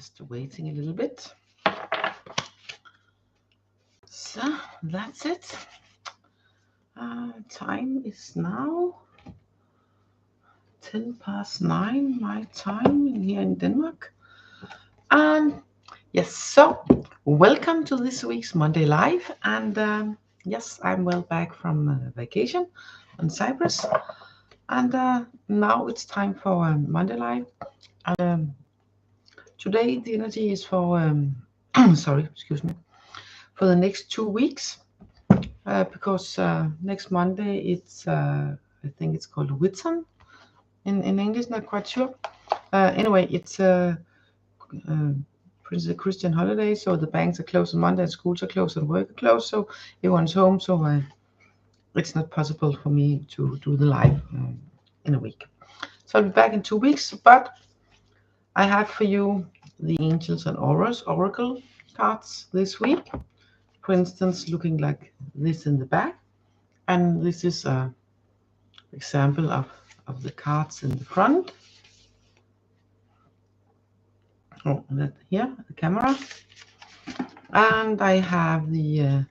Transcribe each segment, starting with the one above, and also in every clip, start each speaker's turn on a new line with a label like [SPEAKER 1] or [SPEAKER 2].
[SPEAKER 1] Just waiting a little bit. So that's it. Time is now 9:10 my time here in Denmark. And yes, so welcome to this week's Monday Live. And yes, I'm well back from vacation on Cyprus. And now it's time for Monday Live. Today the energy is for for the next 2 weeks, because next Monday it's I think it's called Whitsun in English, not quite sure. Anyway, it's Christian holiday, so the banks are closed on Monday, and schools are closed, and work are closed, so everyone's home. So it's not possible for me to do the live in a week. So I'll be back in 2 weeks, but I have for you the Angels and Auras Oracle cards this week. For instance, looking like this in the back, and this is an example of the cards in the front. Oh, that here, the camera. And I have the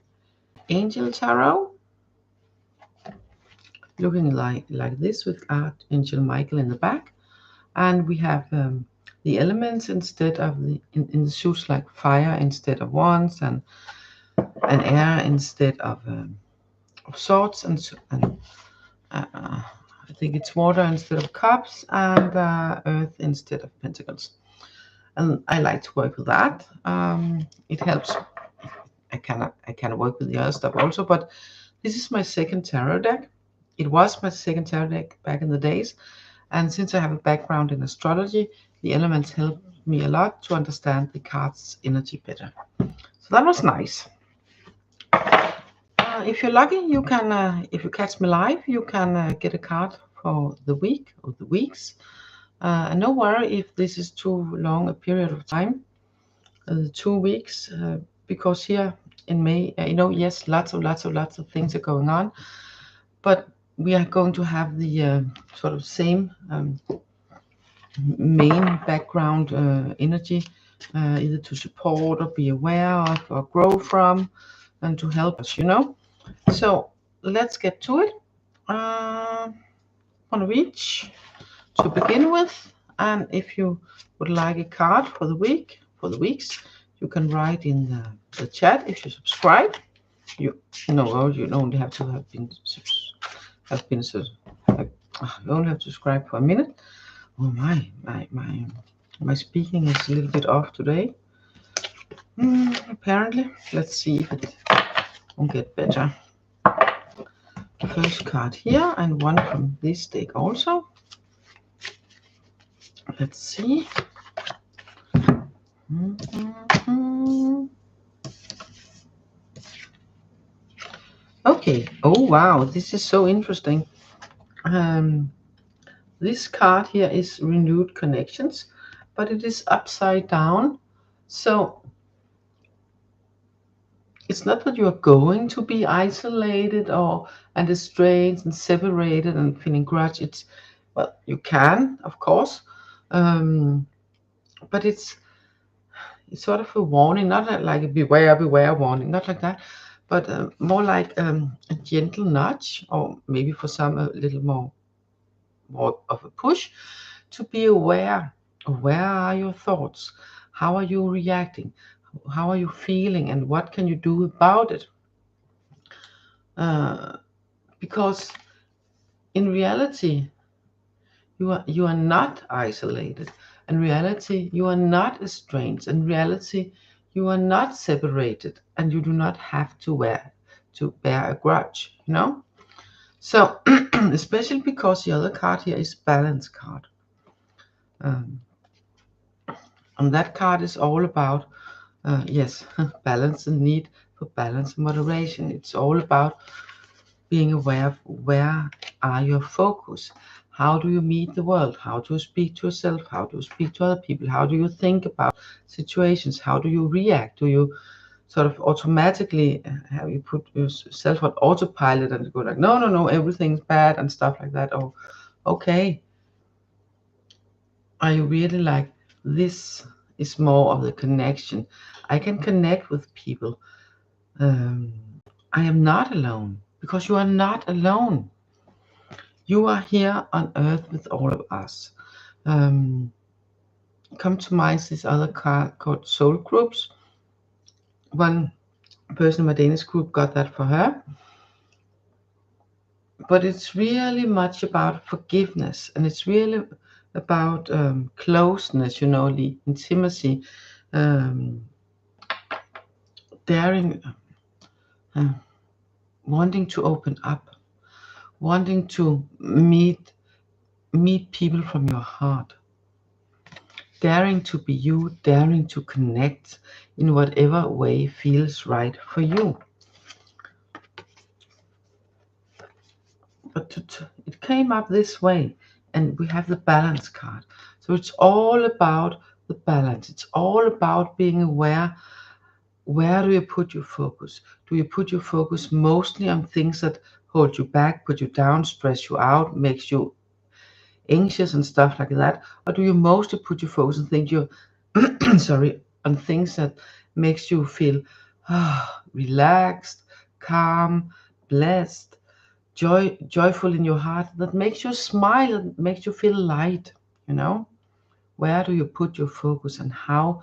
[SPEAKER 1] Angel Tarot, looking like this with Archangel Michael in the back. And we have the elements instead of in the suits, like fire instead of wands, and air instead of swords, and I think it's water instead of cups, and earth instead of pentacles. And I like to work with that. It helps. I can work with the other stuff also, but this is my second tarot deck. It was my second tarot deck back in the days, and since I have a background in astrology, the elements help me a lot to understand the card's energy better. So that was nice. If you're lucky, you can, if you catch me live, you can get a card for the week or the weeks. And no worry if this is too long a period of time, 2 weeks, because here in May, yes, lots of things are going on, but we are going to have the sort of same main background energy, either to support or be aware of or grow from, and to help us, So let's get to it. One of each to begin with, and if you would like a card for the week, for the weeks, you can write in the chat. If you subscribe, you only have to have been you only have to subscribe for a minute. Oh my speaking is a little bit off today, apparently. Let's see if it won't get better. First card here, and one from this deck also. Let's see. Okay. Oh wow, this is so interesting. This card here is renewed connections, but it is upside down. So it's not that you are going to be isolated and estranged and separated and feeling grudge. Well, you can, of course, but it's sort of a warning, not like a beware warning, not like that, but more like a gentle nudge, or maybe for some a little more of a push to be aware. Where are your thoughts? How are you reacting? How are you feeling, and what can you do about it? Because in reality, you are not isolated. In reality, you are not estranged. In reality, you are not separated, and you do not have to bear a grudge. So especially because the other card here is balance card. And that card is all about yes, balance and need for balance and moderation. It's all about being aware of where are your focus. How do you meet the world? How do you speak to yourself? How do you speak to other people? How do you think about situations? How do you react? Do you sort of automatically have you put yourself on autopilot and go like, no, everything's bad and stuff like that? Or, okay, are you really like, this is more of the connection. I can connect with people. I am not alone, because you are not alone. You are here on earth with all of us. Um, Come to mind this other card called soul groups. One person in my Danish group got that for her. But it's really much about forgiveness, and it's really about closeness, the intimacy, um, daring, uh, wanting to open up, wanting to meet people from your heart, daring to be you, daring to connect in whatever way feels right for you. But it came up this way, and we have the balance card. So it's all about the balance. It's all about being aware. Where do you put your focus? Do you put your focus mostly on things that hold you back, put you down, stress you out, makes you anxious and stuff like that? Or do you mostly put your focus and think you're sorry, on things that makes you feel relaxed, calm, blessed, joyful in your heart, that makes you smile, that makes you feel light, Where do you put your focus, and how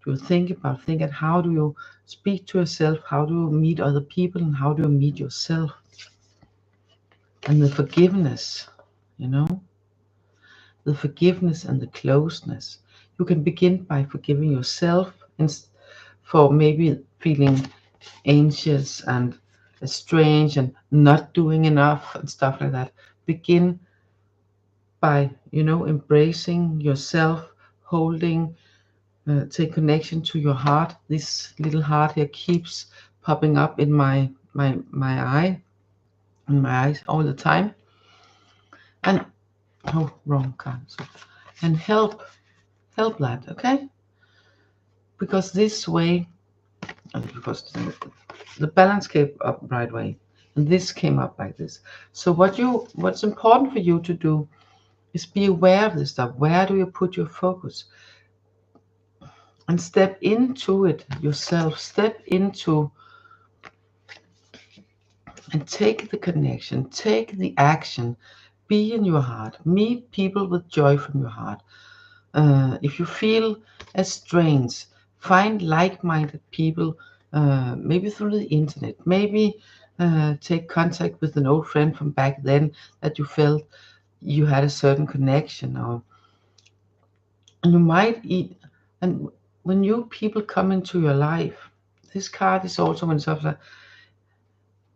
[SPEAKER 1] do you think and how do you speak to yourself? How do you meet other people, and how do you meet yourself? And the forgiveness, the forgiveness and the closeness. You can begin by forgiving yourself for maybe feeling anxious and strange and not doing enough and stuff like that. Begin by, embracing yourself, holding, take connection to your heart. This little heart here keeps popping up in my eye, in my eyes all the time. And wrong card. And help that, okay? Because this way, because the balance came up right way, and this came up like this. So what's important for you to do is be aware of this stuff. Where do you put your focus? And step into it yourself. Step into and take the connection, take the action, be in your heart, meet people with joy from your heart. If you feel estranged, find like-minded people, maybe through the internet, maybe take contact with an old friend from back then that you felt you had a certain connection, or you might eat. And when new people come into your life, this card is also when stuff like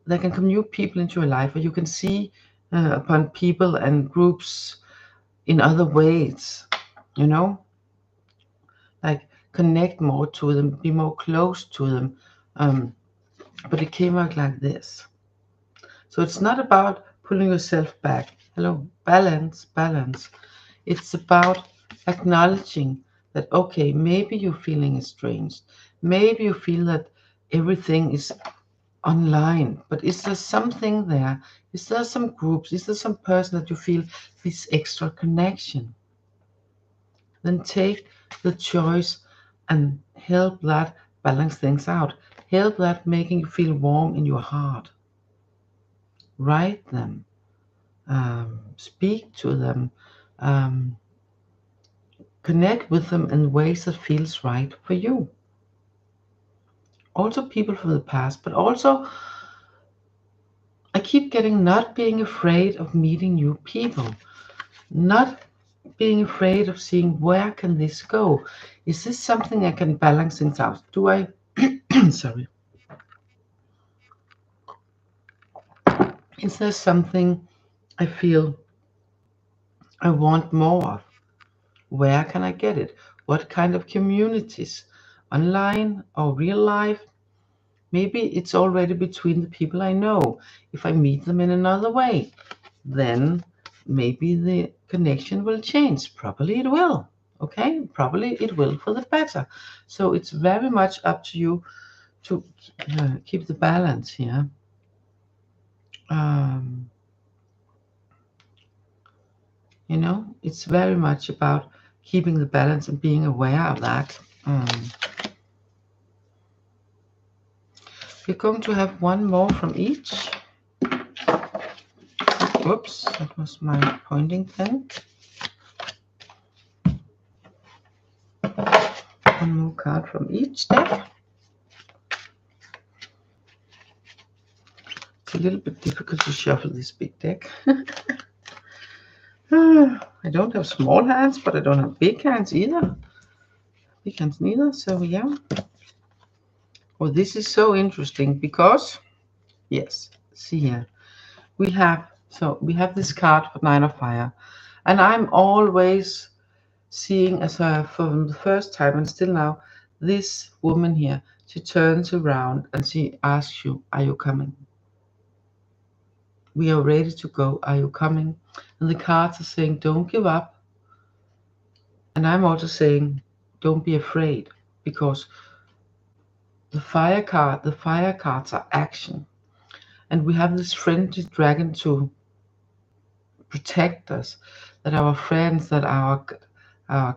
[SPEAKER 1] there can come new people into your life, or you can see upon people and groups in other ways, like connect more to them, be more close to them. But it came out like this. So it's not about pulling yourself back. Hello, balance. It's about acknowledging that, okay, maybe you're feeling estranged. Maybe you feel that everything is online, but is there something there? Is there some groups? Is there some person that you feel this extra connection? Then take the choice and help that balance things out. Help that making you feel warm in your heart. Write them, speak to them, connect with them in ways that feels right for you. Also people from the past, but also I keep getting not being afraid of meeting new people, not being afraid of seeing where can this go. Is this something I can balance things out? Do I sorry. Is there something I feel I want more of? Where can I get it? What kind of communities? Online or real life? Maybe it's already between the people I know. If I meet them in another way, then maybe the connection will change. Probably it will. Okay? Probably it will for the better. So it's very much up to you to keep the balance here. It's very much about keeping the balance and being aware of that. We're going to have one more from each. Whoops, that was my pointing pen. One more card from each deck. It's a little bit difficult to shuffle this big deck. I don't have small hands, but I don't have big hands either. So yeah. Well, this is so interesting because, yes, see here. We have this card for Nine of Fire. And I'm always seeing as from the first time and still now, this woman here, she turns around and she asks you, are you coming? We are ready to go. Are you coming? And the cards are saying, don't give up. And I'm also saying, don't be afraid, because the fire cards are action. And we have this friendly dragon to protect us, that our friends, that our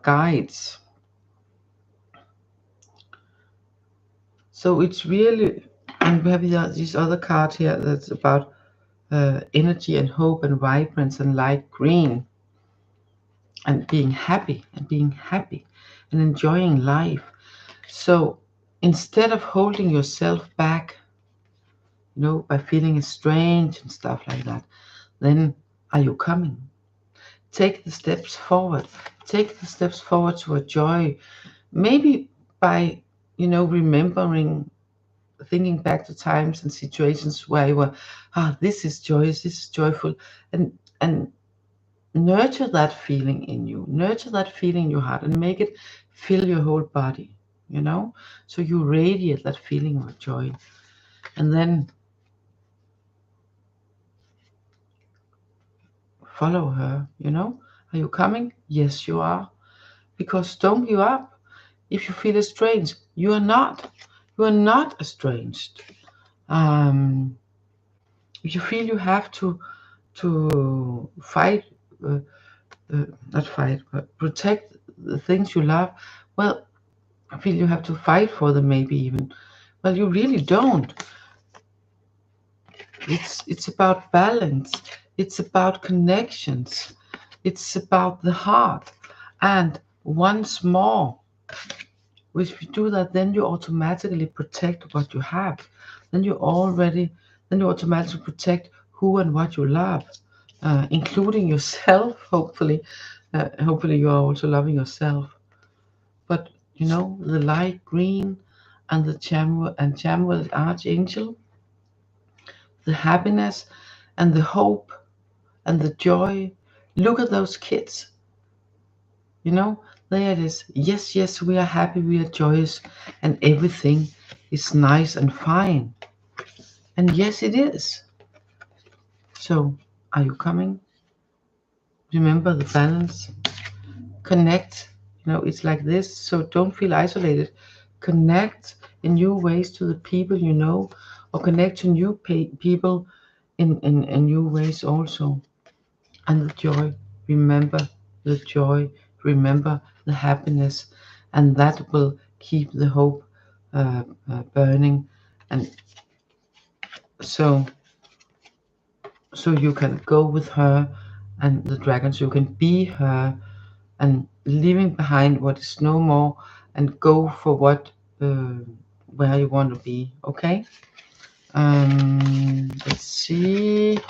[SPEAKER 1] guides. So it's really, and we have this other card here that's about energy and hope and vibrance and light green. And being happy and enjoying life. So instead of holding yourself back, by feeling strange and stuff like that, then are you coming? Take the steps forward. Take the steps forward to a joy. Maybe by, remembering, thinking back to times and situations where you were, this is joyous, this is joyful, and nurture that feeling in you, nurture that feeling in your heart, and make it fill your whole body, so you radiate that feeling of joy. And then follow her. Are you coming? Yes, you are. Because don't give up. If you feel estranged, you are not estranged. If you feel you have to fight, not fight, but protect the things you love, well, I feel you have to fight for them, maybe even. Well, you really don't. It's about balance. It's about connections. It's about the heart. And once more, if you do that, then you automatically protect what you have. Then you automatically protect who and what you love, including yourself. Hopefully you are also loving yourself. But the light green and the Chamuel Archangel, the happiness and the hope and the joy. Look at those kids. There it is. Yes, we are happy, we are joyous, and everything is nice and fine. And yes, it is. So, are you coming? Remember the balance. Connect. It's like this. So don't feel isolated. Connect in new ways to the people you know, or connect to new people in new ways also. And the joy. Remember the joy. Remember the happiness, and that will keep the hope burning. And so you can go with her and the dragons. You can be her, and leaving behind what is no more, and go for what where you want to be. Okay. Let's see.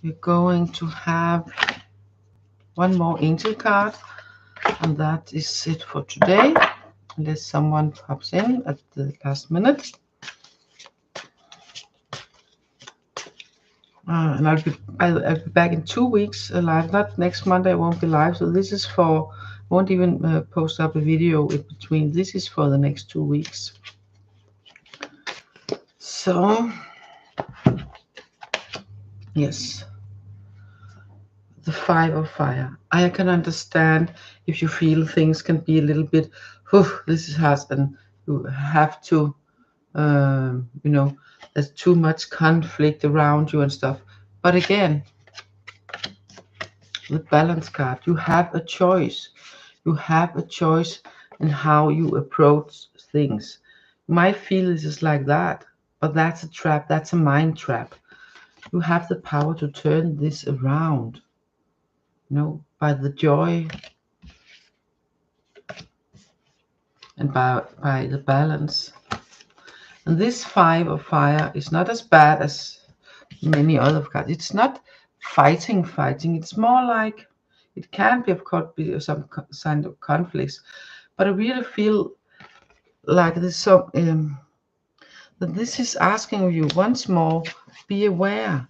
[SPEAKER 1] We're going to have one more angel card, and that is it for today, unless someone pops in at the last minute. And I'll be back in 2 weeks live. Not next Monday, I won't be live. So this is for, I won't even post up a video in between. This is for the next 2 weeks. So, yes. The Five of Fire. I can understand if you feel things can be a little bit, this is hard, and you have to, there's too much conflict around you and stuff. But again, the Balance card, you have a choice. You have a choice in how you approach things. You might feel this is like that, but that's a trap. That's a mind trap. You have the power to turn this around, by the joy and by the balance. And this 5 of fire is not as bad as many other cards. It's not fighting. It's more like, it can be, of course, be some kind of conflicts, but I really feel like this, that this is asking you once more, be aware,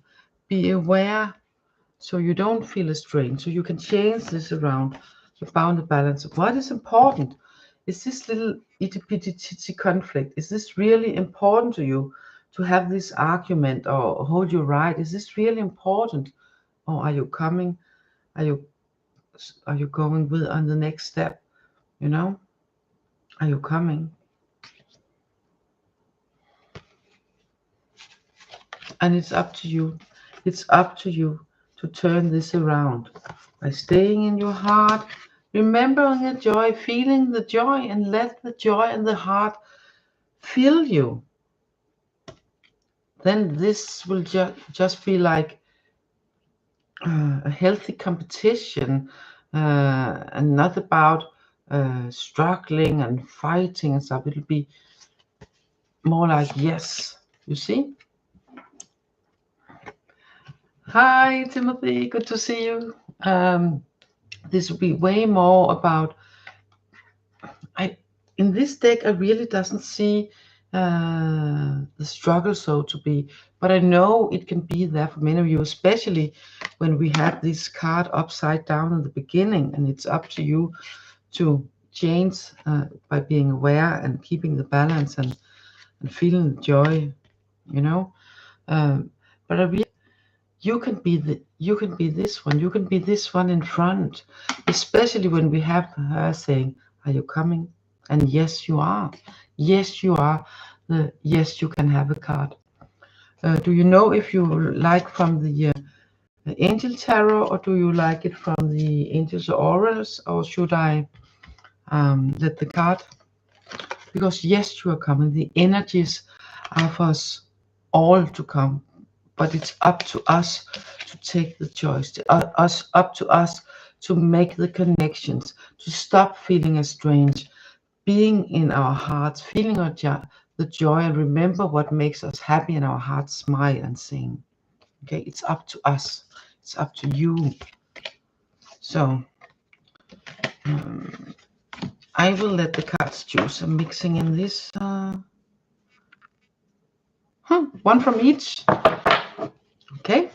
[SPEAKER 1] so you don't feel estranged, so you can change this around. You found the balance of what is important. Is this little itty-bitty conflict, is this really important to you, to have this argument or hold your right? Is this really important, or are you coming? Are you going with on the next step? Are you coming? And it's up to you. It's up to you to turn this around by staying in your heart, remembering the joy, feeling the joy, and let the joy and the heart fill you. Then this will just feel like a healthy competition, and not about struggling and fighting and stuff. It'll be more like, yes, you see. Hi Timothy, good to see you. This will be way more about, in this deck I really doesn't see the struggle, so to be, but I know it can be there for many of you, especially when we have this card upside down in the beginning, and it's up to you to change by being aware and keeping the balance and feeling the joy, but I really, you can be this one, you can be this one in front, especially when we have her saying, are you coming? And yes you are. Yes you are. Yes, you can have a card. Do you know if you like from the Angel Tarot, or do you like it from the Angels Oracles, or should I let the card? Because yes, you are coming. The energies are for us all to come, but it's up to us to take the choice. Up to us to make the connections, to stop feeling estranged, being in our hearts, feeling the joy, and remember what makes us happy, and our hearts smile and sing. Okay, it's up to us. It's up to you. So I will let the cards choose. I'm mixing in this. One from each. Okay.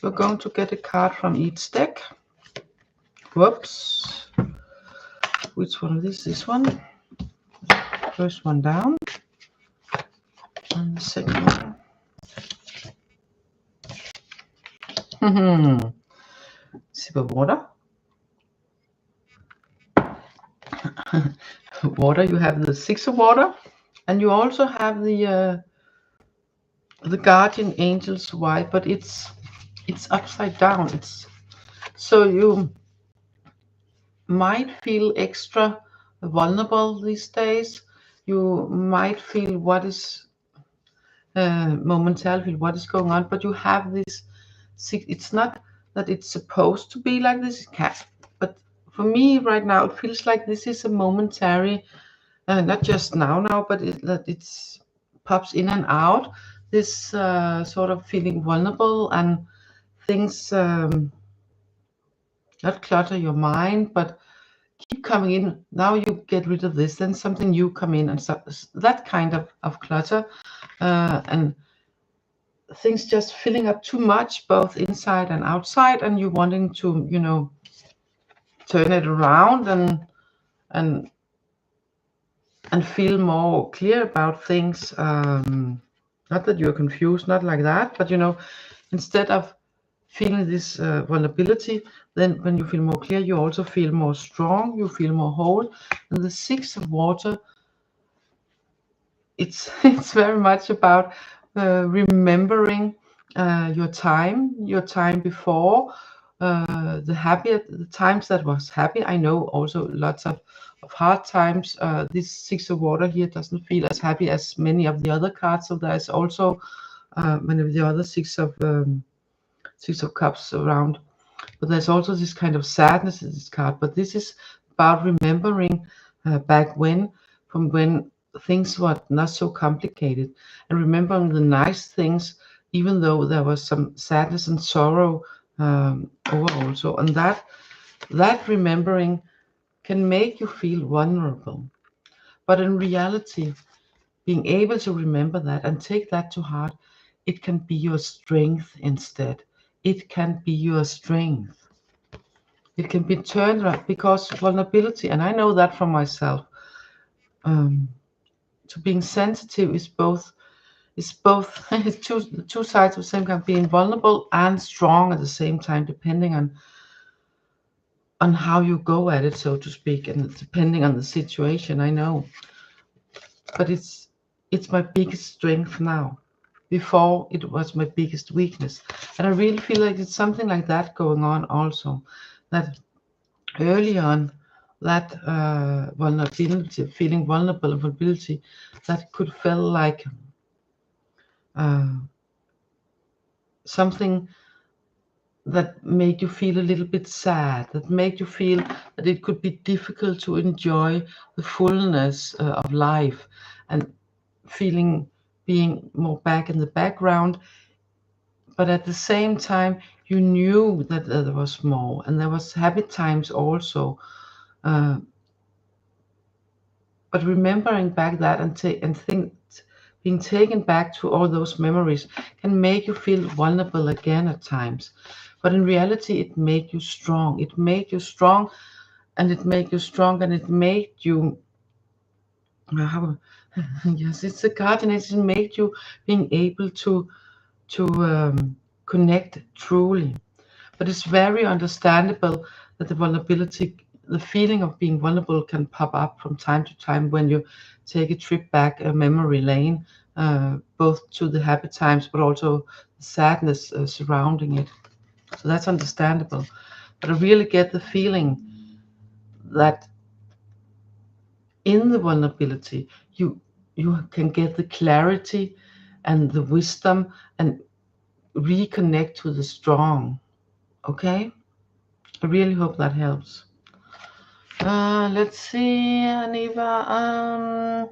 [SPEAKER 1] We're going to get a card from each deck. Whoops. Which one is this? This one. First one down. And the second one. Sip of water. Water, you have the 6 of water. And you also have the guardian angel's white, but it's upside down. So you might feel extra vulnerable these days. You might feel what is momentarily what is going on, but you have this. It's not that it's supposed to be like this. It can, but for me right now it feels like this is a momentary, not just now, but it's pops in and out. This sort of feeling vulnerable, and things not clutter your mind, but keep coming in. Now you get rid of this, then something new come in, and that kind of clutter, and things just filling up too much, both inside and outside, and you wanting to, turn it around and feel more clear about things. Not that you're confused, not like that, but instead of feeling this vulnerability, then when you feel more clear, you also feel more strong, you feel more whole. And the 6 of water, it's very much about remembering your time before, the times that was happy. I know also lots of hard times. This Six of Water here doesn't feel as happy as many of the other cards. So there's also many of the other Six of Cups around. But there's also this kind of sadness in this card. But this is about remembering back from when things were not so complicated, and remembering the nice things, even though there was some sadness and sorrow over also. And that remembering can make you feel vulnerable. But in reality, being able to remember that and take that to heart, it can be your strength instead. It can be your strength. It can be turned around, because vulnerability, and I know that from myself, to being sensitive is both it's two sides of the same coin, being vulnerable and strong at the same time, depending on how you go at it, so to speak, and depending on the situation. I know, but it's my biggest strength now. Before, it was my biggest weakness, and I really feel like it's something like that going on also, that early on, that vulnerability, feeling vulnerable and vulnerability, that could feel like something that made you feel a little bit sad, that made you feel that it could be difficult to enjoy the fullness of life, and being more back in the background. But at the same time, you knew that there was more, and there was happy times also. But remembering back that being taken back to all those memories can make you feel vulnerable again at times. But in reality, it made you strong. It made you strong, and it made you strong, and it made you. Yes, it's a card, and it made you being able to connect truly. But it's very understandable that the feeling of being vulnerable can pop up from time to time when you take a trip back a memory lane, both to the happy times, but also the sadness surrounding it. So that's understandable. But I really get the feeling that in the vulnerability, you can get the clarity and the wisdom and reconnect to the strong. Okay? I really hope that helps. Let's see, Aniva.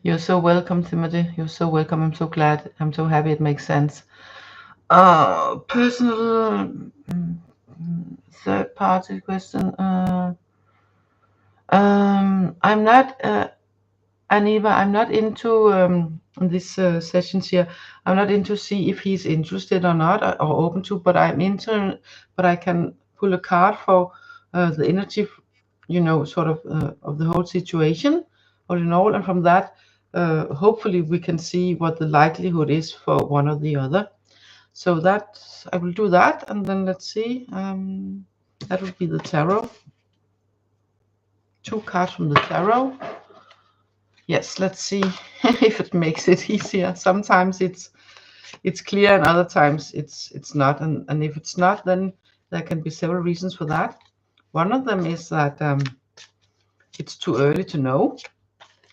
[SPEAKER 1] You're so welcome, Timothy. You're so welcome. I'm so glad. I'm so happy it makes sense. Personal third party question. I'm not, Aniva, I'm not into this sessions here. I'm not into see if he's interested or not, or open to, but I'm into, but I can pull a card for the energy, sort of the whole situation, all in all, and from that, hopefully we can see what the likelihood is for one or the other. So that I will do that, and then let's see. That would be the tarot. 2 cards from the tarot. Yes, let's see if it makes it easier. Sometimes it's clear, and other times it's not. And if it's not, then there can be several reasons for that. One of them is that it's too early to know.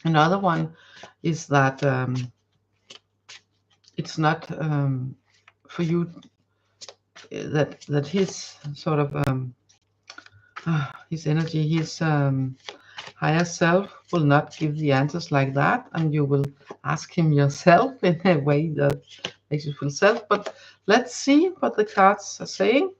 [SPEAKER 1] Another one is that it's not for you, that his sort of his energy, his higher self will not give the answers like that, and you will ask him yourself in a way that makes you feel self. But let's see what the cards are saying.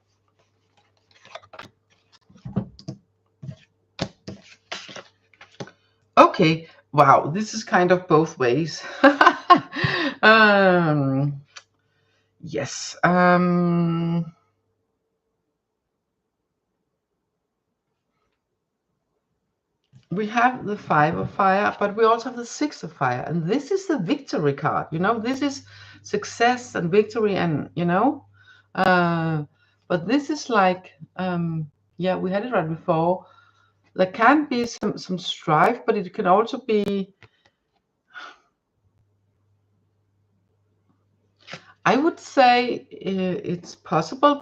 [SPEAKER 1] Okay, wow, this is kind of both ways. Yes. We have the 5 of fire, but we also have the 6 of fire, and this is the victory card. This is success and victory, and but this is like, yeah, we had it right before. There can be some strife, but it can also be I would say it's possible,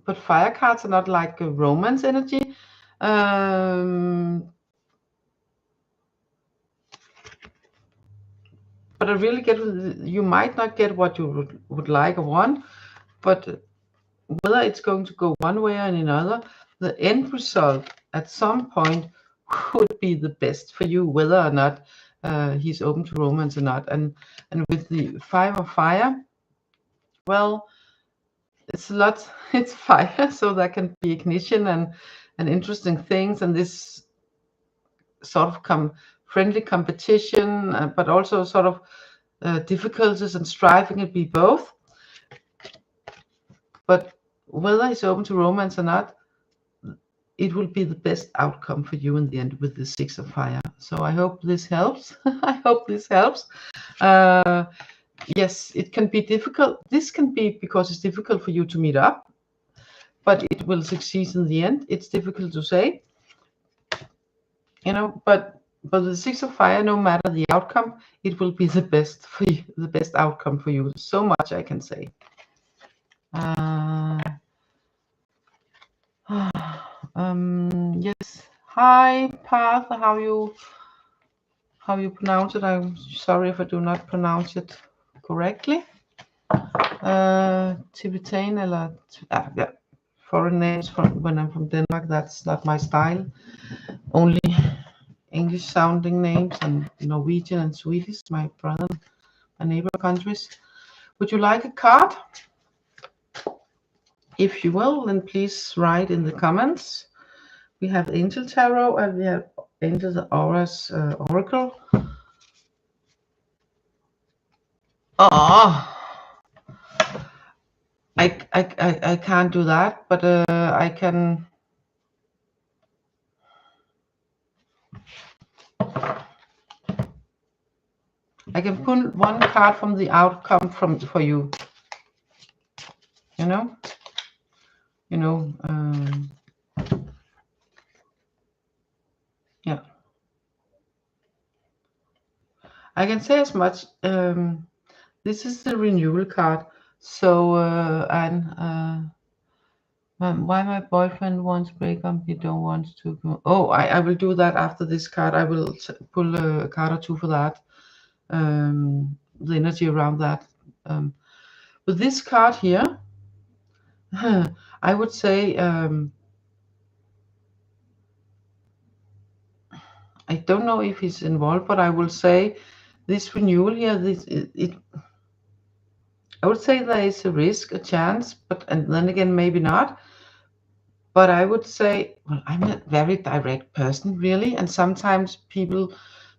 [SPEAKER 1] but fire cards are not like a romance energy. But I really get, you might not get what you would like or want, but whether it's going to go one way or another, the end result at some point would be the best for you, whether or not he's open to romance or not. And with the 5 of fire, well, it's a lot. It's fire, so there can be ignition and interesting things, and this sort of friendly competition, but also sort of difficulties and striving. It be both. But whether he's open to romance or not, it will be the best outcome for you in the end with the 6 of fire. So I hope this helps. I hope this helps. Yes, it can be difficult. This can be because it's difficult for you to meet up, but it will succeed in the end. It's difficult to say, you know, but the 6 of fire, no matter the outcome, it will be the best for you, the best outcome for you. So much I can say. Yes. Hi, Path. How you pronounce it? I'm sorry if I do not pronounce it correctly. Tibetan eller yeah, foreign names when I'm from Denmark. That's not my style. Only English sounding names, and Norwegian and Swedish, my brother, my neighbor countries. Would you like a card? If you will, then please write in the comments. We have Angel Tarot and we have Angel Auras Oracle. Oh, I can't do that, but I can. I can pull one card from the outcome for you. You know. Yeah. I can say as much. This is the renewal card. So why my boyfriend wants breakup, he don't want to go. Oh, I will do that after this card. I will pull a card or two for that. The energy around that. With this card here, I would say I don't know if he's involved, but I will say this renewal here. I would say there is a risk, a chance, and then again maybe not. But I would say, well, I'm a very direct person, really, and sometimes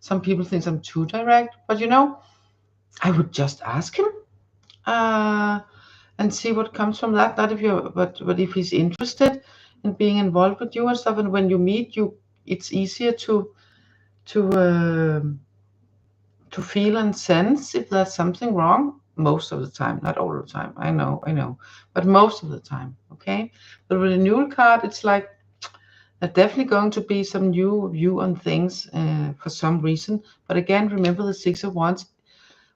[SPEAKER 1] some people think I'm too direct. But I would just ask him and see what comes from that. Not if you, but if he's interested in being involved with you and stuff, and when you meet, it's easier to feel and sense if there's something wrong. Most of the time, not all the time. I know, but most of the time, okay. But with a renewal card, it's like there's definitely going to be some new view on things for some reason. But again, remember the 6 of Wands.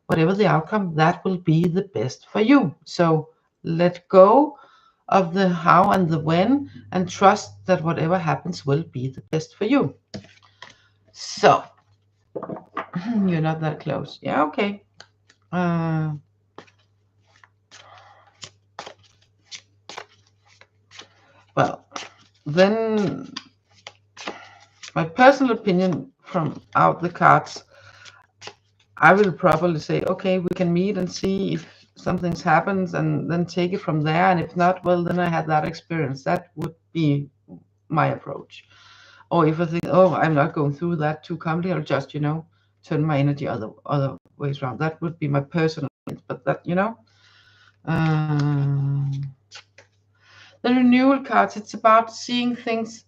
[SPEAKER 1] Whatever the outcome, that will be the best for you. So let go of the how and the when, and trust that whatever happens will be the best for you. So you're not that close. Yeah, okay. Well, then my personal opinion from out the cards, I will probably say, okay, we can meet and see if something happens, and then take it from there. And if not, well, then I had that experience. That would be my approach. Or if I think, oh, I'm not going through that too calmly, I'll just, turn my energy other ways around. That would be my personal, but that, the renewal cards, it's about seeing things.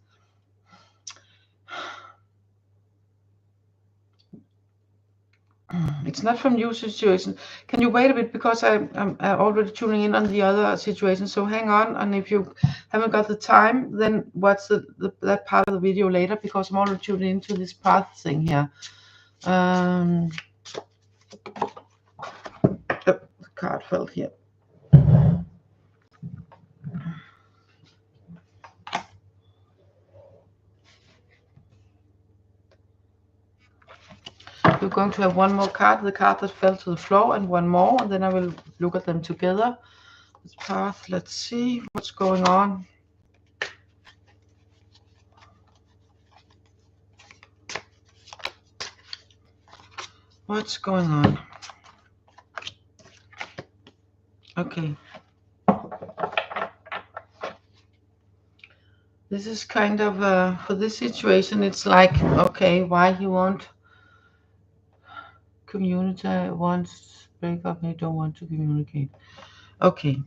[SPEAKER 1] It's not from your situation. Can you wait a bit, because I'm already tuning in on the other situation, so hang on. And if you haven't got the time, then watch that part of the video later, because I'm already tuning into this path thing here. The card fell here. going to have one more card, the card that fell to the floor, and one more, and then I will look at them together. This path, let's see what's going on. What's going on? Okay. This is kind of, for this situation, it's like, okay, why he won't communicate, wants break up, they don't want to communicate. Okay.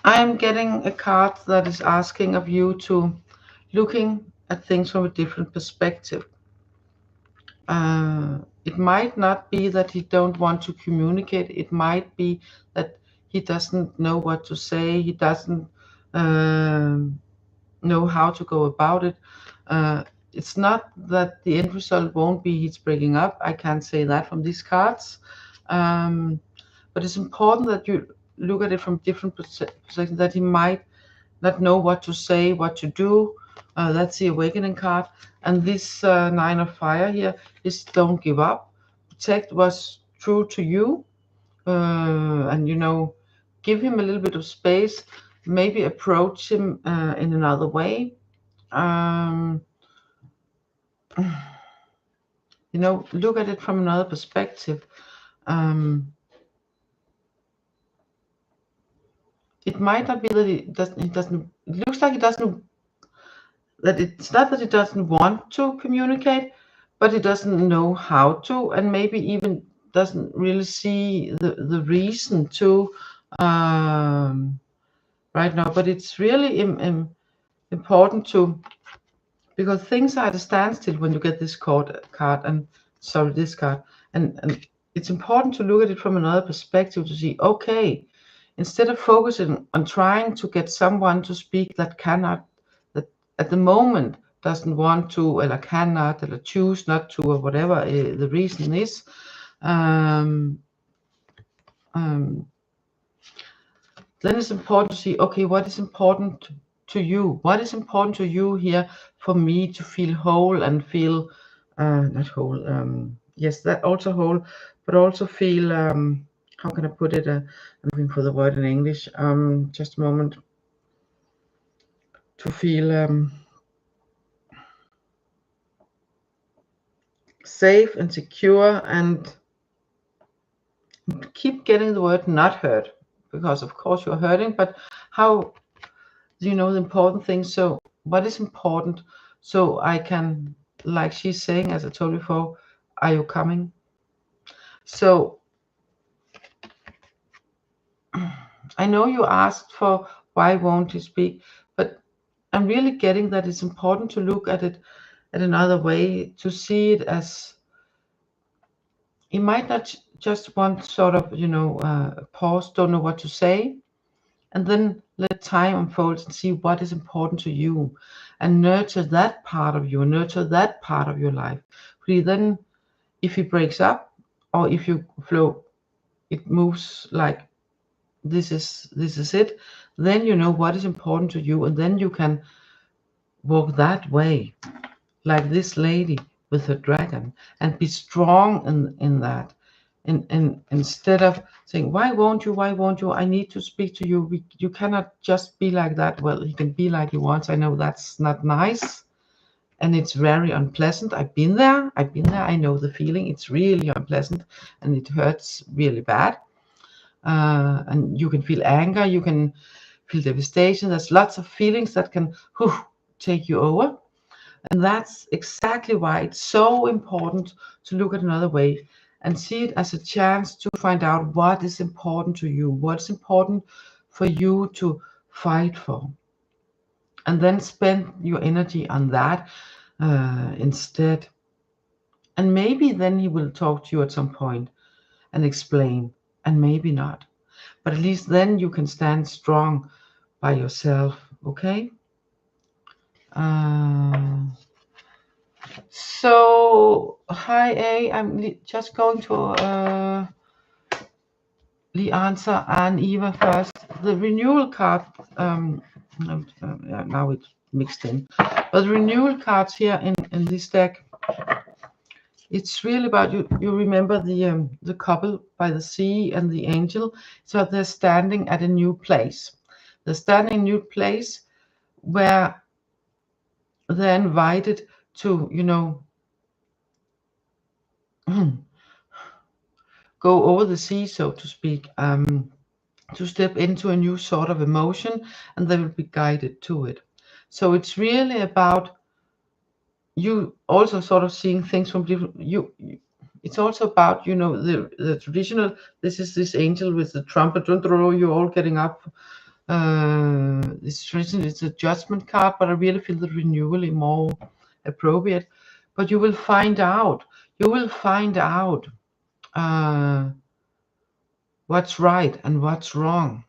[SPEAKER 1] I am getting a card that is asking of you to looking at things from a different perspective. It might not be that he don't want to communicate. It might be that he doesn't know what to say. He doesn't know how to go about it. It's not that the end result won't be he's breaking up. I can't say that from these cards. But it's important that you look at it from different perspectives, that he might not know what to say, what to do. That's the awakening card. And this Nine of Fire here is don't give up. Protect what's true to you. And, you know, give him a little bit of space. Maybe approach him in another way. You know, look at it from another perspective. It might not be that it doesn't, it looks like it doesn't, that it's not that it doesn't want to communicate, but it doesn't know how to, and maybe even doesn't really see the reason to right now. But it's really important to, because things are at a standstill when you get this card, and sorry, this card, and it's important to look at it from another perspective to see, okay, instead of focusing on trying to get someone to speak that cannot, that at the moment doesn't want to, or cannot, or choose not to, or whatever the reason is, then it's important to see, okay, what is important to you? What is important to you here for me to feel whole and feel, not whole, yes, that also whole, but also feel, how can I put it? I'm looking for the word in English. Just a moment. To feel safe and secure, and keep getting the word not hurt, because of course you're hurting, but how do you know the important things? So what is important, so I can, like she's saying, as I told you before, are you coming? So I know you asked for why won't you speak, but I'm really getting that it's important to look at it at another way, to see it as he might not just want sort of, you know, pause, don't know what to say, and then let time unfold and see what is important to you, and nurture that part of you, nurture that part of your life. Really, then if he breaks up, or if you flow, it moves like this is it, then you know what is important to you, and then you can walk that way, like this lady with her dragon, and be strong in that. And instead of saying, why won't you, I need to speak to you, you cannot just be like that. Well, he can be like he wants. I know that's not nice, and it's very unpleasant. I've been there, I know the feeling. It's really unpleasant, and it hurts really bad. And you can feel anger, you can feel devastation. There's lots of feelings that can take you over. And that's exactly why it's so important to look at another way and see it as a chance to find out what is important to you, what's important for you to fight for. And then spend your energy on that instead. And maybe then he will talk to you at some point and explain, and maybe not. But at least then you can stand strong by yourself, okay? So, hi A, I'm just going to answer Anne Eva first. The renewal card, now it's mixed in, but the renewal cards here in this deck, It's really about you remember the couple by the sea and the angel. So they're standing at a new place. They're standing in a new place where they're invited to, you know, go over the sea, so to speak, to step into a new sort of emotion, and they will be guided to it. So it's really about you also sort of seeing things from different it's also about, you know, the traditional, this is this angel with the trumpet, you're all getting up. This tradition is a judgment card, but I really feel the renewal is more appropriate. But you will find out uh, what's right and what's wrong.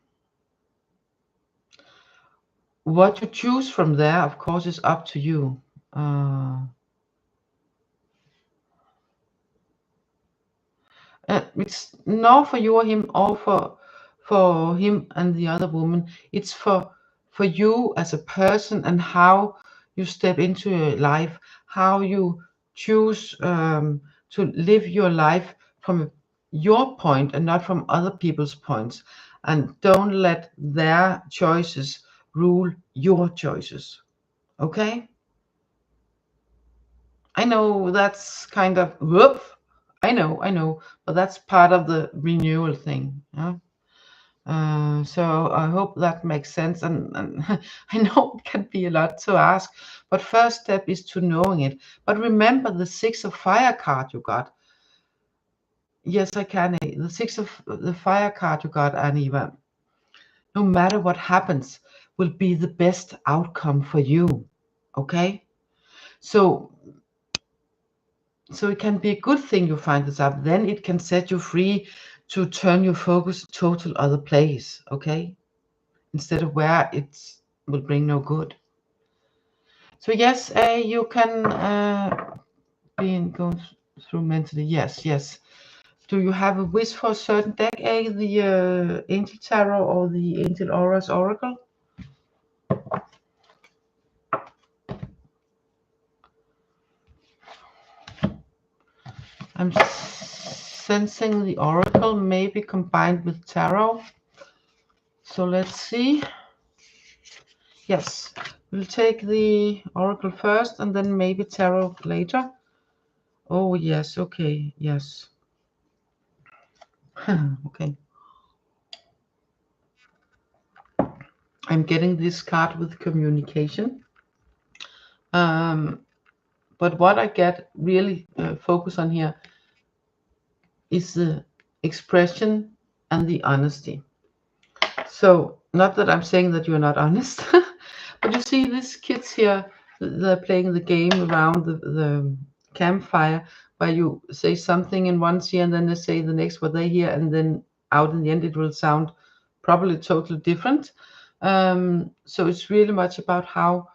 [SPEAKER 1] What you choose from there, of course, is up to you. It's not for you or him, or for him and the other woman. It's for you as a person, and how you step into your life, how you choose to live your life from your point and not from other people's points. And don't let their choices rule your choices. Okay? I know that's kind of whoop. I know, but that's part of the renewal thing. Yeah? So I hope that makes sense. And I know it can be a lot to ask, but first step is to knowing it. But remember the 6 of Fire card you got. Yes, I can. The 6 of the Fire card you got, Aniva. No matter what happens, will be the best outcome for you. Okay? So it can be a good thing you find this out. Then it can set you free to turn your focus total other place, okay? Instead of where it will bring no good. So yes, you can be going through mentally. Yes. Do you have a wish for a certain deck, the Angel Tarot or the Angel Auras Oracle? I'm sensing the Oracle maybe combined with Tarot. So let's see. Yes, we'll take the Oracle first and then maybe Tarot later. Oh, yes, okay, yes. Okay. I'm getting this card with communication. But what I get really focus on here is the expression and the honesty. So, not that I'm saying that you're not honest, but you see these kids here, they're playing the game around the campfire, where you say something in one ear and then they say the next what they hear, and then out in the end it will sound probably totally different. So it's really much about how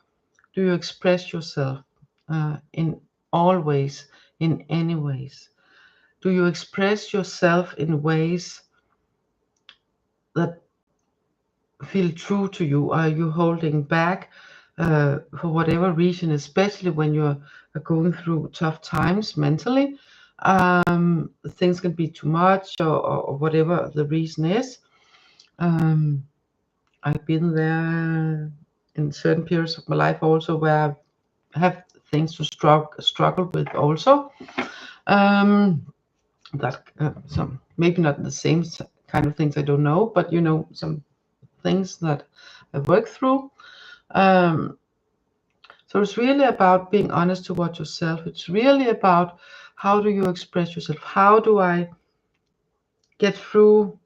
[SPEAKER 1] do you express yourself in all ways, in any ways. Do you express yourself in ways that feel true to you? Are you holding back for whatever reason, especially when you're going through tough times mentally? Things can be too much, or whatever the reason is. I've been there in certain periods of my life also where I have things to struggle with also. That some maybe not the same kind of things, I don't know, but you know, some things that I work through. So it's really about being honest toward yourself. It's really about how do you express yourself? How do I get through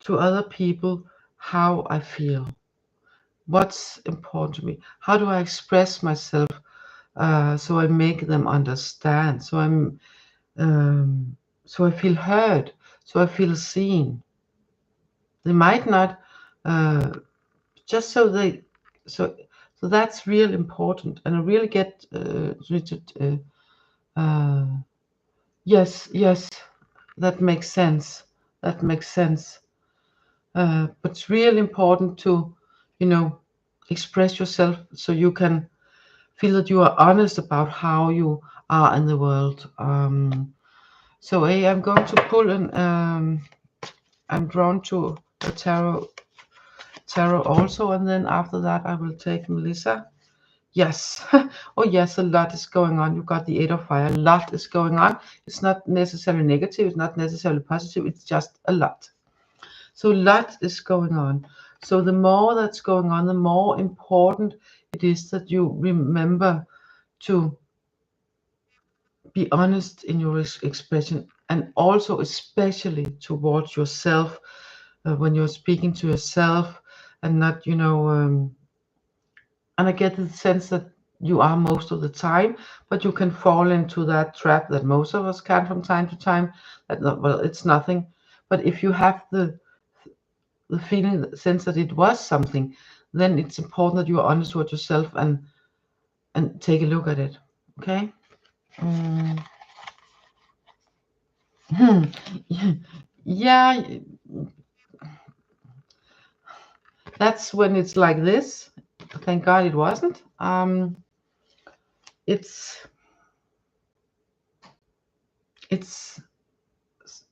[SPEAKER 1] to other people how I feel? What's important to me? How do I express myself so I make them understand? So I feel heard. So I feel seen. They might not just so they so so that's real important, and I really get Richard. Yes, that makes sense. That makes sense. But it's really important to, you know, express yourself so you can feel that you are honest about how you are in the world. So I'm going to pull an I'm drawn to the tarot also, and then after that I will take Melissa. Yes. Oh yes, a lot is going on. You got the Eight of Fire. A lot is going on. It's not necessarily negative, it's not necessarily positive, it's just a lot. So a lot is going on. So the more that's going on, the more important it is that you remember to be honest in your expression, and also especially towards yourself, when you're speaking to yourself, and not, and I get the sense that you are most of the time, but you can fall into that trap that most of us can from time to time. That well, it's nothing. But if you have the feeling, the sense that it was something, then it's important that you are honest with yourself and take a look at it. Okay. Mm. Yeah, that's when it's like this. Thank God it wasn't. It's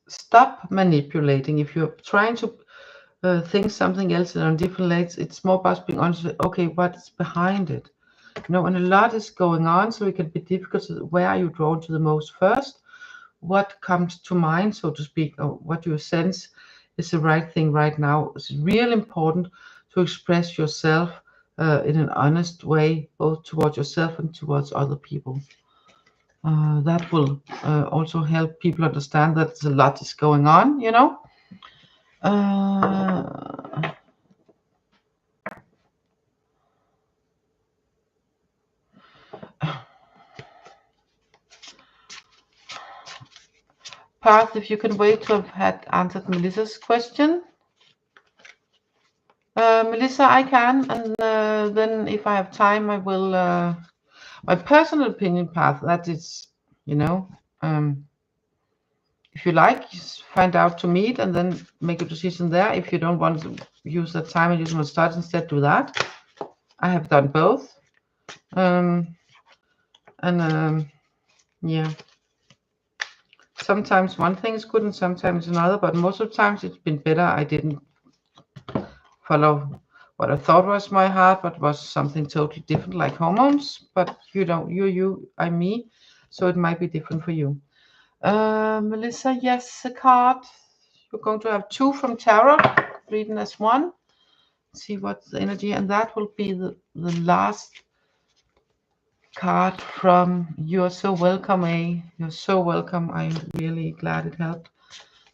[SPEAKER 1] stop manipulating. If you're trying to think something else on different legs, it's more about being honest with, okay, what's behind it. And a lot is going on, so it can be difficult. Where are you drawn to the most first? What comes to mind, so to speak, or what you sense is the right thing right now? It's really important to express yourself in an honest way, both towards yourself and towards other people. That will also help people understand that a lot is going on. Uh, Parth, if you can wait to have had answered Melissa's question. Melissa, I can, and then if I have time, I will. My personal opinion, Parth, that is, if you like, just find out to meet and then make a decision there. If you don't want to use that time and you want to start instead, do that. I have done both. Yeah. Sometimes one thing is good and sometimes another, but most of the times it's been better. I didn't follow what I thought was my heart, but was something totally different, like hormones. But you don't, you, I'm me, so it might be different for you. Melissa, yes, a card. You're going to have two from tarot, reading as one. See what's the energy, and that will be the last card from You're So Welcome, A. You're so welcome. I'm really glad it helped.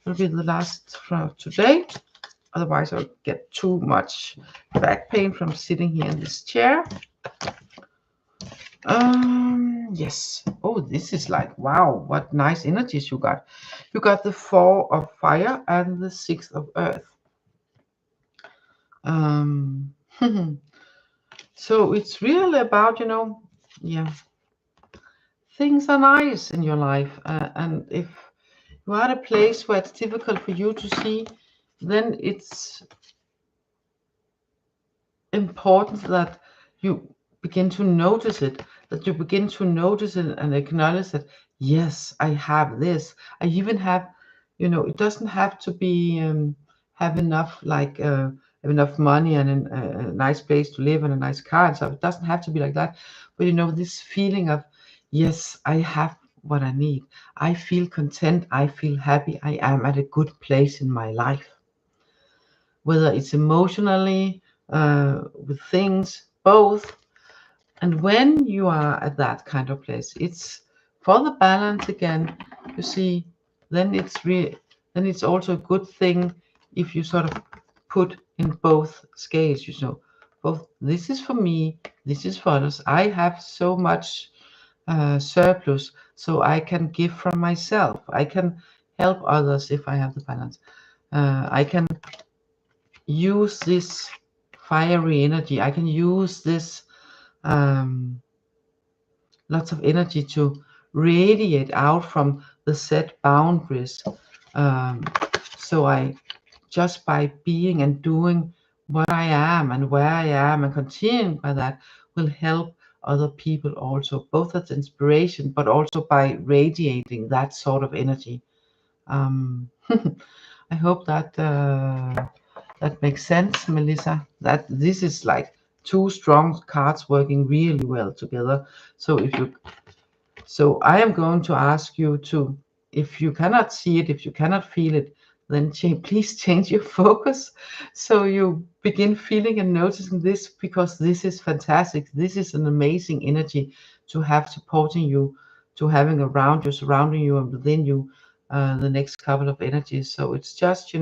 [SPEAKER 1] It'll be the last for today. Otherwise, I'll get too much back pain from sitting here in this chair. Yes. Oh, this is like, wow, what nice energies you got. You got the Four of Fire and the Six of Earth. So it's really about, yeah, things are nice in your life. And if you are at a place where it's difficult for you to see, then it's important that you begin to notice it, and acknowledge that, yes, I have this. I even have, it doesn't have to be have enough, like have enough money and a nice place to live and a nice car and stuff. It doesn't have to be like that. But this feeling of, yes, I have what I need. I feel content. I feel happy. I am at a good place in my life. Whether it's emotionally, with things, both. And when you are at that kind of place, it's for the balance again. You see, then it's also a good thing if you sort of put in both scales. Both, this is for me, this is for others. I have so much surplus, so I can give from myself. I can help others if I have the balance. I can use this fiery energy. I can use this lots of energy to radiate out from the set boundaries. So I, just by being and doing what I am and where I am and continuing by that, will help other people also, both as inspiration, but also by radiating that sort of energy. I hope that that makes sense, Melissa. That this is like two strong cards working really well together. So I am going to ask you to, if you cannot see it, if you cannot feel it, then please change your focus so you begin feeling and noticing this, because this is fantastic. This is an amazing energy to have supporting you, to having around you, surrounding you, and within you the next couple of energies. So it's just,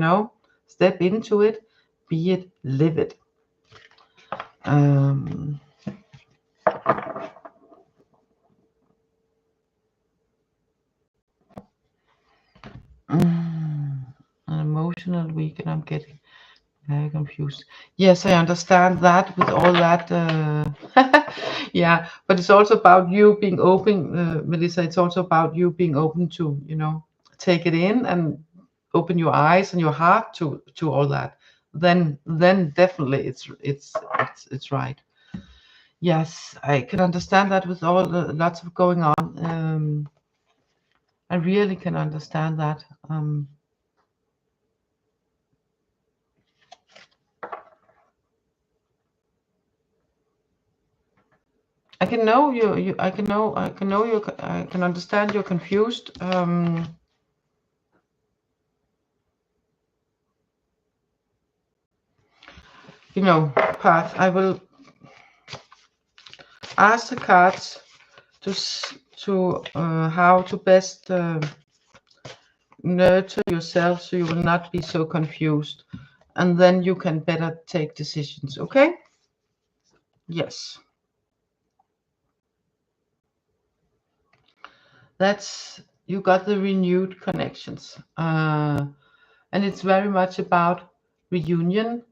[SPEAKER 1] step into it, be it, live it. An emotional week, and I'm getting very confused. Yes, I understand that with all that. Yeah, but it's also about you being open, Melissa. It's also about you being open to, take it in and open your eyes and your heart to all that. Then definitely it's right. Yes, I can understand that with all the lots of going on. I really can understand that. I can know you. I can know. I can know you. I can understand you're confused. Path. I will ask the cards to how to best nurture yourself so you will not be so confused, and then you can better take decisions. Okay? Yes. You got the renewed connections, and it's very much about reunion,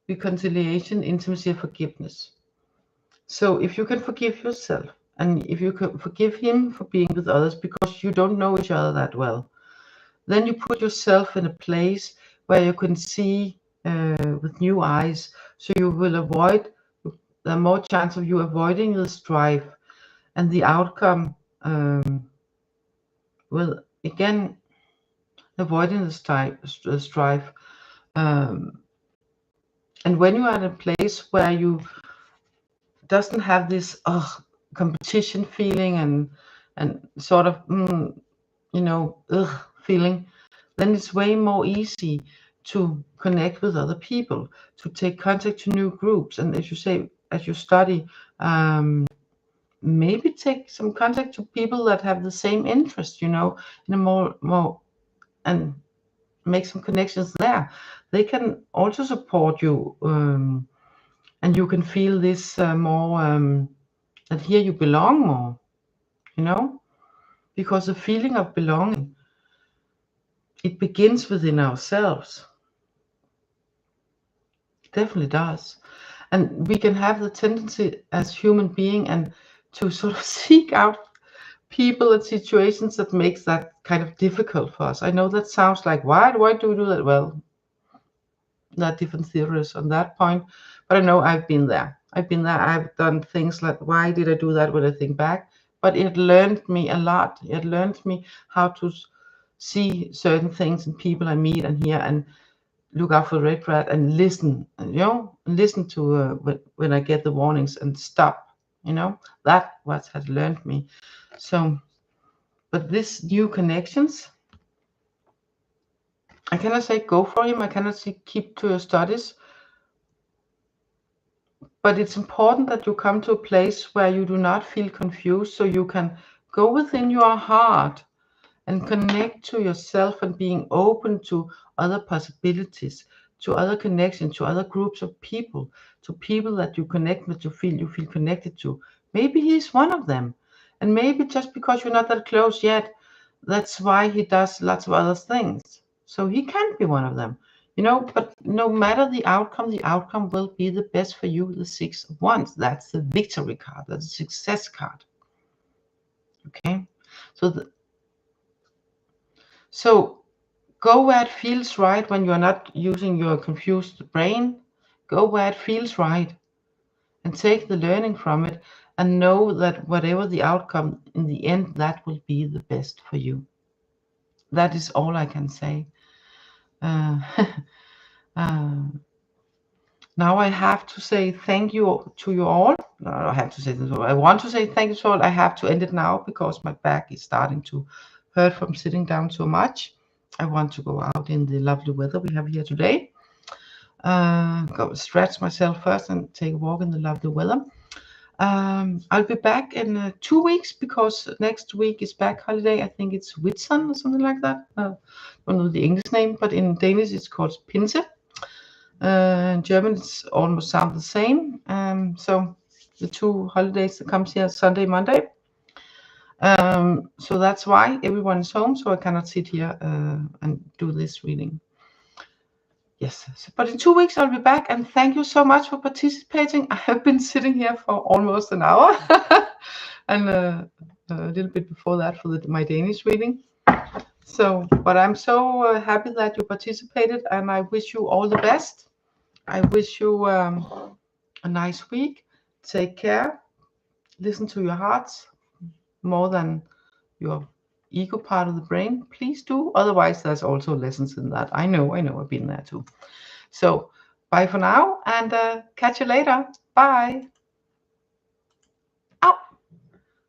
[SPEAKER 1] reconciliation, intimacy, and forgiveness. So if you can forgive yourself, and if you can forgive him for being with others because you don't know each other that well, then you put yourself in a place where you can see with new eyes. So you will avoid, the more chance of you avoiding the strife, and the outcome will again avoiding the strife. And when you are in a place where you doesn't have this competition feeling and sort of feeling, then it's way more easy to connect with other people, to take contact to new groups, and as you say, as you study, maybe take some contact to people that have the same interest, in a more and make some connections there. They can also support you, and you can feel this more that here you belong more, because the feeling of belonging, it begins within ourselves. It definitely does. And we can have the tendency as human being and to sort of seek out people and situations that makes that kind of difficult for us. I know that sounds like, why do we do that? Well, there are different theories on that point, but I know I've been there. I've done things like, why did I do that when I think back? But it learned me a lot. It learned me how to see certain things in people I meet and hear, and look out for the red flag and listen, listen to when I get the warnings and stop, that what has learned me. So, but this new connections, I cannot say go for him. I cannot say keep to your studies. But it's important that you come to a place where you do not feel confused, so you can go within your heart and connect to yourself, and being open to other possibilities, to other connections, to other groups of people, to people that you connect with, you feel connected to. Maybe he's one of them. And maybe just because you're not that close yet, that's why he does lots of other things. So he can be one of them. But no matter the outcome will be the best for you. The Six of Wands, that's the victory card, that's the success card. Okay, so go where it feels right. When you're not using your confused brain, go where it feels right and take the learning from it, and know that whatever the outcome in the end, that will be the best for you. That is all I can say. Uh, now I have to say thank you to you all. No, I have to say this. I want to say thank you to all. I have to end it now because my back is starting to hurt from sitting down so much. I want to go out in the lovely weather we have here today. Go stretch myself first and take a walk in the lovely weather. I'll be back in 2 weeks because next week is back holiday. I think it's Whitsun or something like that. I don't know the English name, but in Danish it's called Pinse. In German it's almost sound the same. So the 2 holidays that comes here Sunday, Monday. So that's why everyone is home, so I cannot sit here and do this reading. Yes, but in 2 weeks I'll be back, and thank you so much for participating. I have been sitting here for almost an hour, and a little bit before that for my Danish reading. So, but I'm so happy that you participated, and I wish you all the best. I wish you a nice week. Take care. Listen to your hearts more than your ego part of the brain. Please do. Otherwise, there's also lessons in that. I know. I've been there too. So bye for now, and catch you later. Bye.